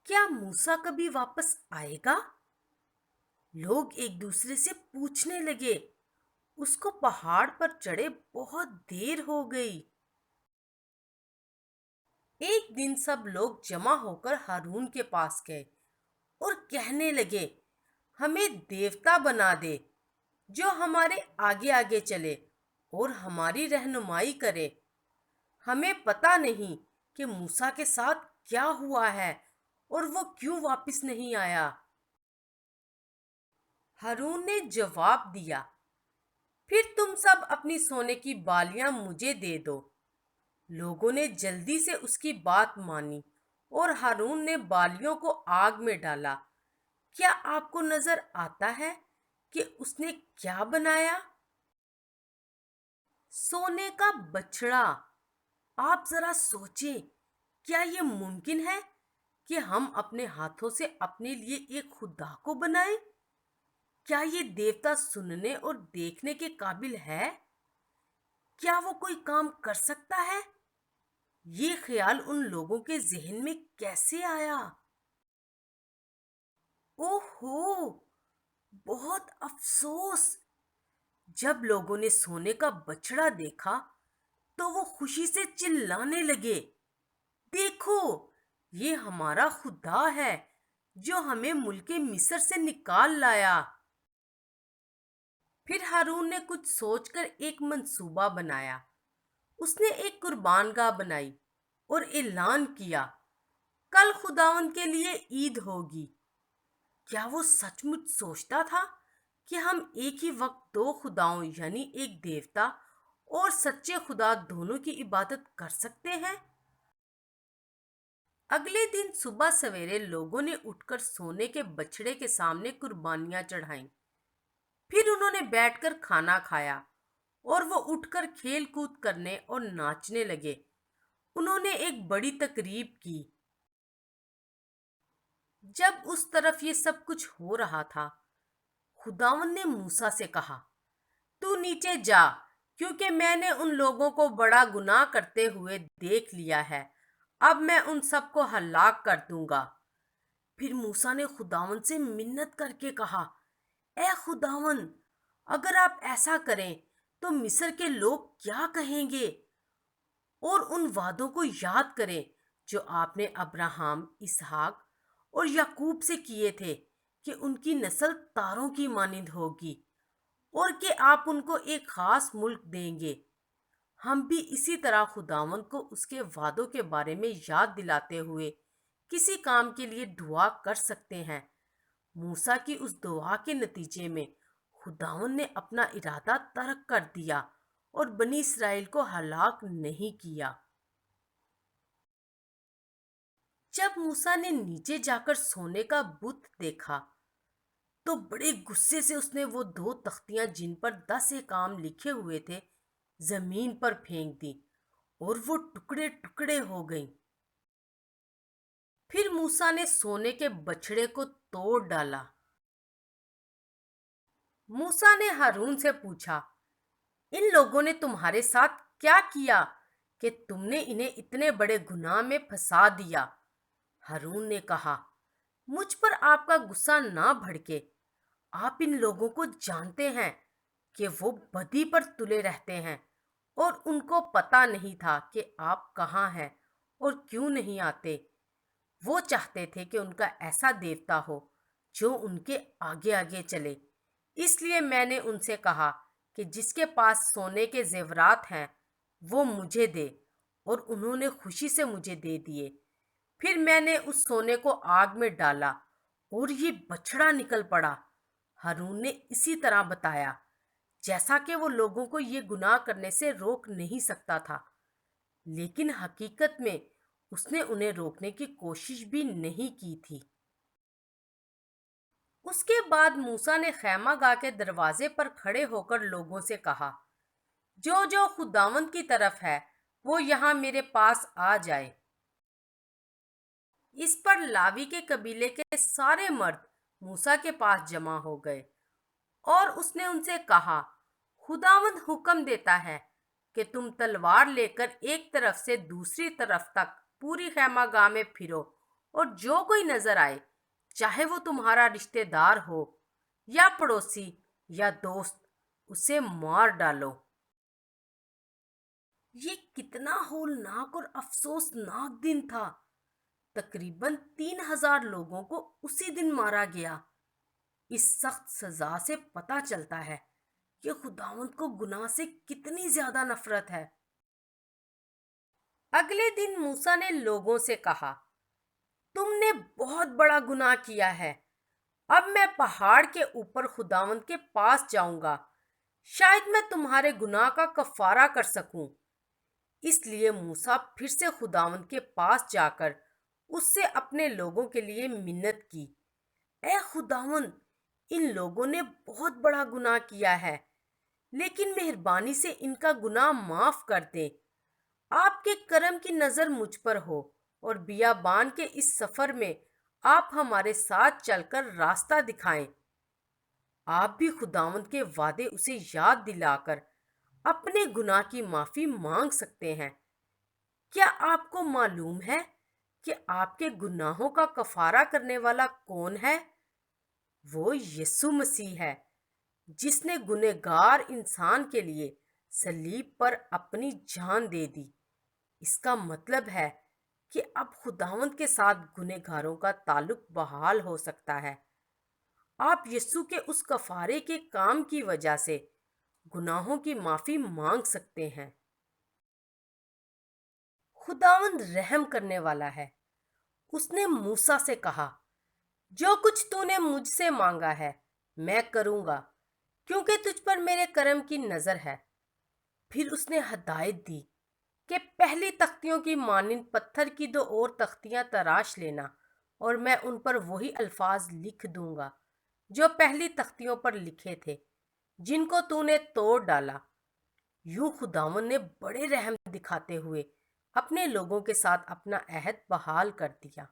क्या मूसा कभी वापस आएगा? लोग एक दूसरे से पूछने लगे। उसको पहाड़ पर चढ़े बहुत देर हो गई। एक दिन सब लोग जमा होकर हारून के पास गए और कहने लगे, हमें देवता बना दे जो हमारे आगे आगे चले और हमारी रहनुमाई करे। हमें पता नहीं कि मूसा के साथ क्या हुआ है और वो क्यों वापस नहीं आया। हारून ने जवाब दिया, फिर तुम सब अपनी सोने की बालियां मुझे दे दो। लोगों ने जल्दी से उसकी बात मानी और हारून ने बालियों को आग में डाला। क्या आपको नजर आता है कि उसने क्या बनाया? सोने का बछड़ा। आप जरा सोचें, क्या ये मुमकिन है कि हम अपने हाथों से अपने लिए एक खुदा को बनाएं? क्या ये देवता सुनने और देखने के काबिल है? क्या वो कोई काम कर सकता है? ये ख्याल उन लोगों के जहन में कैसे आया? ओहो, बहुत अफसोस। जब लोगों ने सोने का बछड़ा देखा तो वो खुशी से चिल्लाने लगे, देखो, ये हमारा खुदा है जो हमें मुल्के मिस्र से निकाल लाया। फिर हारून ने कुछ सोचकर एक मंसूबा बनाया। उसने एक कुर्बानगाह बनाई और ऐलान किया, कल खुदावन के लिए ईद होगी। क्या वो सचमुच सोचता था कि हम एक ही वक्त दो खुदाओं यानी एक देवता और सच्चे खुदा दोनों की इबादत कर सकते हैं? अगले दिन सुबह सवेरे लोगों ने उठकर सोने के बछड़े के सामने कुर्बानियां चढ़ाईं। फिर उन्होंने बैठकर खाना खाया और वो उठकर खेल कूद करने और नाचने लगे। उन्होंने एक बड़ी तकरीब की। जब उस तरफ ये सब कुछ हो रहा था, खुदावन ने मूसा से कहा, तू नीचे जा, क्योंकि मैंने उन लोगों को बड़ा गुनाह करते हुए देख लिया है। अब मैं उन सबको हलाक कर दूंगा। फिर मूसा ने खुदावन से मिन्नत करके कहा, ए खुदावन, अगर आप ऐसा करें तो मिस्र के लोग क्या कहेंगे? और उन वादों को याद करें जो आपने अब्राहम, इसहाक और याकूब से किए थे कि उनकी नस्ल तारों की मानिंद होगी और कि आप उनको एक खास मुल्क देंगे। हम भी इसी तरह खुदावंद को उसके वादों के बारे में याद दिलाते हुए किसी काम के लिए दुआ कर सकते हैं। मूसा की उस दुआ के नतीजे में खुदावंद ने अपना इरादा तर्क कर दिया और बनी इसराइल को हलाक नहीं किया। जब मूसा ने नीचे जाकर सोने का बुत देखा तो बड़े गुस्से से उसने वो दो तख्तियां जिन पर 10 काम लिखे हुए थे जमीन पर फेंक दी और वो टुकड़े टुकड़े हो गईं। फिर मूसा ने सोने के बछड़े को तोड़ डाला। मूसा ने हारून से पूछा, इन लोगों ने तुम्हारे साथ क्या किया कि तुमने इन्हें इतने बड़े गुनाह में फंसा दिया? हारून ने कहा, मुझ पर आपका गुस्सा ना भड़के। आप इन लोगों को जानते हैं कि वो बदी पर तुले रहते हैं और उनको पता नहीं था कि आप कहाँ हैं और क्यों नहीं आते। वो चाहते थे कि उनका ऐसा देवता हो जो उनके आगे आगे चले। इसलिए मैंने उनसे कहा कि जिसके पास सोने के जेवरात हैं वो मुझे दे, और उन्होंने खुशी से मुझे दे दिए। फिर मैंने उस सोने को आग में डाला और ये बछड़ा निकल पड़ा। हारून ने इसी तरह बताया जैसा कि वो लोगों को ये गुनाह करने से रोक नहीं सकता था, लेकिन हकीकत में उसने उन्हें रोकने की कोशिश भी नहीं की थी। उसके बाद मूसा ने खैमागाह के दरवाजे पर खड़े होकर लोगों से कहा, जो जो खुदावंद की तरफ है वो यहाँ मेरे पास आ जाए। इस पर लावी के कबीले के सारे मर्द मूसा के पास जमा हो गए और उसने उनसे कहा, खुदावंद हुक्म देता है कि तुम तलवार लेकर एक तरफ से दूसरी तरफ तक पूरी खैमागाह में फिरो اور جو کوئی نظر آئے، چاہے وہ تمہارا رشتہ دار ہو یا پڑوسی یا دوست، اسے مار ڈالو۔ یہ کتنا ہولناک اور افسوسناک دن تھا۔ تقریباً 3,000 لوگوں کو اسی دن مارا گیا۔ اس سخت سزا سے پتہ چلتا ہے کہ خداوند کو گناہ سے کتنی زیادہ نفرت ہے۔ اگلے دن موسیٰ نے لوگوں سے کہا، تم نے بہت بڑا گناہ کیا ہے۔ اب میں پہاڑ کے اوپر خداوند کے پاس جاؤں گا، شاید میں تمہارے گناہ کا کفارہ کر سکوں۔ اس لیے موسیٰ پھر سے خداوند کے پاس جا کر اس سے اپنے لوگوں کے لیے منت کی، اے خداوند، ان لوگوں نے بہت بڑا گناہ کیا ہے، لیکن مہربانی سے ان کا گناہ معاف کر دے۔ آپ کے کرم کی نظر مجھ پر ہو اور بیابان کے اس سفر میں آپ ہمارے ساتھ چل کر راستہ دکھائیں۔ آپ بھی خداوند کے وعدے اسے یاد دلا کر اپنے گناہ کی معافی مانگ سکتے ہیں۔ کیا آپ کو معلوم ہے کہ آپ کے گناہوں کا کفارہ کرنے والا کون ہے؟ وہ یسوع مسیح ہے، جس نے گنہگار انسان کے لیے صلیب پر اپنی جان دے دی۔ اس کا مطلب ہے کہ اب خداوند کے ساتھ گنہگاروں کا تعلق بحال ہو سکتا ہے۔ آپ یسوع کے اس کفارے کے کام کی وجہ سے گناہوں کی معافی مانگ سکتے ہیں۔ خداوند رحم کرنے والا ہے۔ اس نے موسیٰ سے کہا، جو کچھ تو نے مجھ سے مانگا ہے میں کروں گا، کیونکہ تجھ پر میرے کرم کی نظر ہے۔ پھر اس نے ہدایت دی کہ پہلی تختیوں کی مانند پتھر کی 2 اور تختیاں تراش لینا، اور میں ان پر وہی الفاظ لکھ دوں گا جو پہلی تختیوں پر لکھے تھے، جن کو تو نے توڑ ڈالا۔ یوں خداوند نے بڑے رحم دکھاتے ہوئے اپنے لوگوں کے ساتھ اپنا عہد بحال کر دیا۔